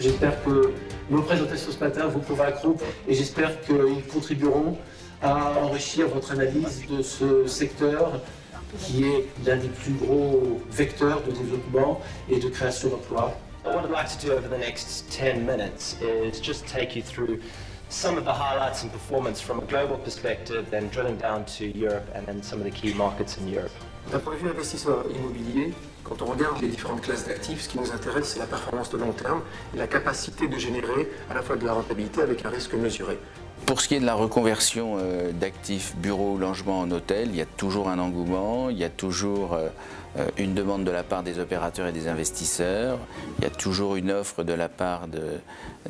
J'espère que nos présentations ce matin vous convaincront et j'espère qu'ils contribueront à enrichir votre analyse de ce secteur qui est l'un des plus gros vecteurs de développement et de création d'emplois. What I'd like to do over the next 10 minutes is just take you through some of the highlights and performance from a global perspective, then drilling down to Europe and then some of the key markets in Europe. D'un point de vue investisseur immobilier, quand on regarde les différentes classes d'actifs, ce qui nous intéresse, c'est la performance de long terme et la capacité de générer à la fois de la rentabilité avec un risque mesuré. Pour ce qui est de la reconversion d'actifs bureaux, logements en hôtel, il y a toujours un engouement, il y a toujours une demande de la part des opérateurs et des investisseurs, il y a toujours une offre de la part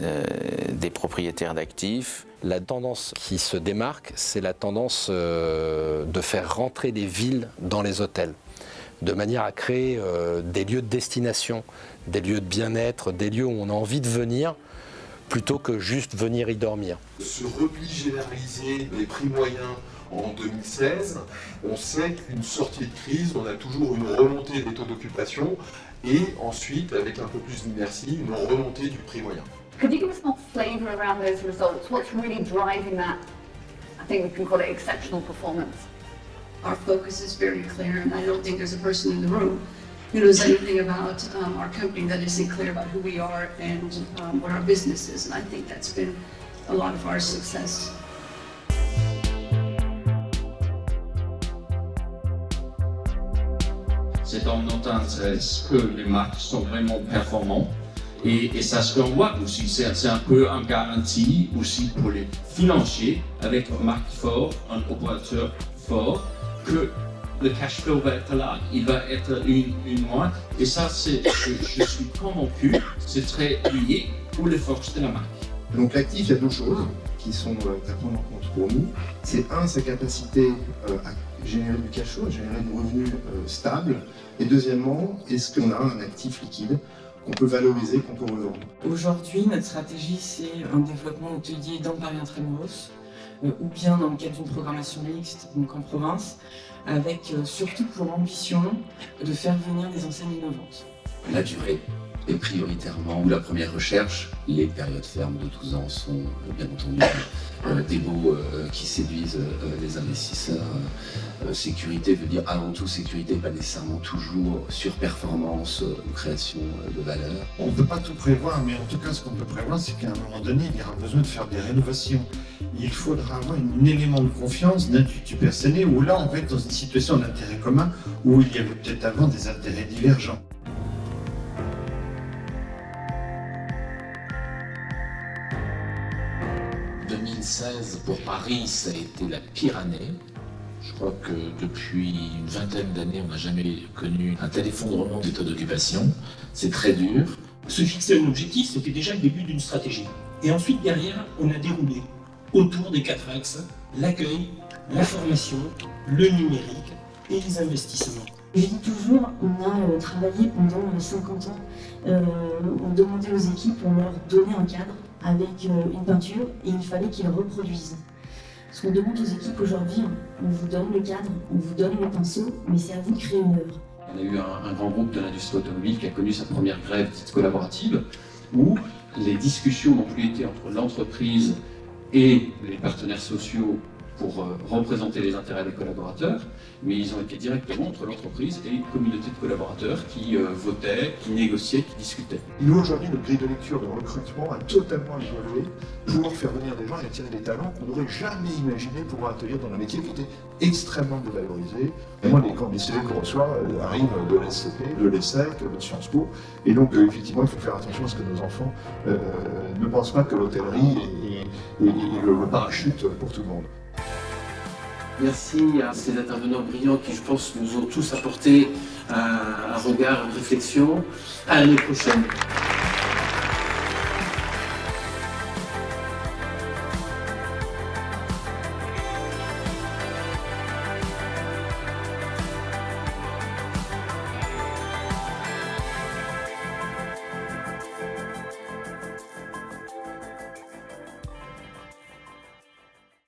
des propriétaires d'actifs. La tendance qui se démarque, c'est la tendance de faire rentrer des villes dans les hôtels, de manière à créer des lieux de destination, des lieux de bien-être, des lieux où on a envie de venir, plutôt que juste venir y dormir. Ce repli généralisé des prix moyens en 2016, on sait qu'une sortie de crise, on a toujours une remontée des taux d'occupation et ensuite, avec un peu plus d'inertie, une remontée du prix moyen. Could you give us more flavour around those results? What's really driving that? I think we can call it exceptional performance. Our focus is very clear, and I don't think there's a person in the room who knows anything about our company that isn't clear about who we are and what our business is, and I think that's been a lot of our success. C'est dans notre intérêt que les marques sont vraiment performantes et ça ce qu'on voit aussi, c'est un peu une garantie aussi pour les financiers avec une marque forte, un opérateur fort, que le cash flow va être là, il va être une mois et ça je suis convaincu, c'est très lié pour les forces de la marque. Donc l'actif, il y a deux choses qui sont à prendre en compte pour nous. C'est sa capacité à générer du cash flow, à générer du revenu stable. Et deuxièmement, est-ce qu'on a un actif liquide qu'on peut valoriser, qu'on peut revendre. Aujourd'hui, notre stratégie, c'est un développement hôtelier dans Paris Intramuros, ou bien dans le cadre d'une programmation mixte, donc en province, avec surtout pour ambition de faire venir des enseignes innovantes. La durée est prioritairement, ou la première recherche, les périodes fermes de 12 ans sont bien entendu des mots qui séduisent les investisseurs. Sécurité veut dire avant tout sécurité, pas nécessairement toujours surperformance ou création de valeur. On ne peut pas tout prévoir, mais en tout cas ce qu'on peut prévoir, c'est qu'à un moment donné, il y aura besoin de faire des rénovations. Il faudra avoir un élément de confiance, d'intuitu personnel, où là on va être dans une situation d'intérêt commun, où il y avait peut-être avant des intérêts divergents. En 2016, pour Paris, ça a été la pire année. Je crois que depuis une vingtaine d'années, on n'a jamais connu un tel effondrement des taux d'occupation. C'est très dur. Se fixer un objectif, c'était déjà le début d'une stratégie. Et ensuite, derrière, on a déroulé autour des 4 axes, l'accueil, la formation, le numérique et les investissements. Je dis toujours, on a travaillé pendant 50 ans, on demandait aux équipes, on leur donnait un cadre avec une peinture et il fallait qu'ils reproduisent. Ce qu'on demande aux équipes aujourd'hui, on vous donne le cadre, on vous donne le pinceau, mais c'est à vous de créer une œuvre. On a eu un grand groupe de l'industrie automobile qui a connu sa première grève dite collaborative, où les discussions n'ont plus été entre l'entreprise et les partenaires sociaux pour représenter les intérêts des collaborateurs, mais ils ont été directement entre l'entreprise et une communauté de collaborateurs qui votaient, qui négociaient, qui discutaient. Nous, aujourd'hui, notre grille de lecture de recrutement a totalement évolué pour faire venir des gens et attirer des talents qu'on n'aurait jamais imaginé pouvoir accueillir dans un métier qui était extrêmement dévalorisé. Et moi, les CV qu'on reçoit arrivent de l'ESCP, de l'ESSEC, de Sciences Po, et donc effectivement, il faut faire attention à ce que nos enfants ne pensent pas que l'hôtellerie est le parachute pour tout le monde. Merci à ces intervenants brillants qui, je pense, nous ont tous apporté un regard, une réflexion. À l'année prochaine.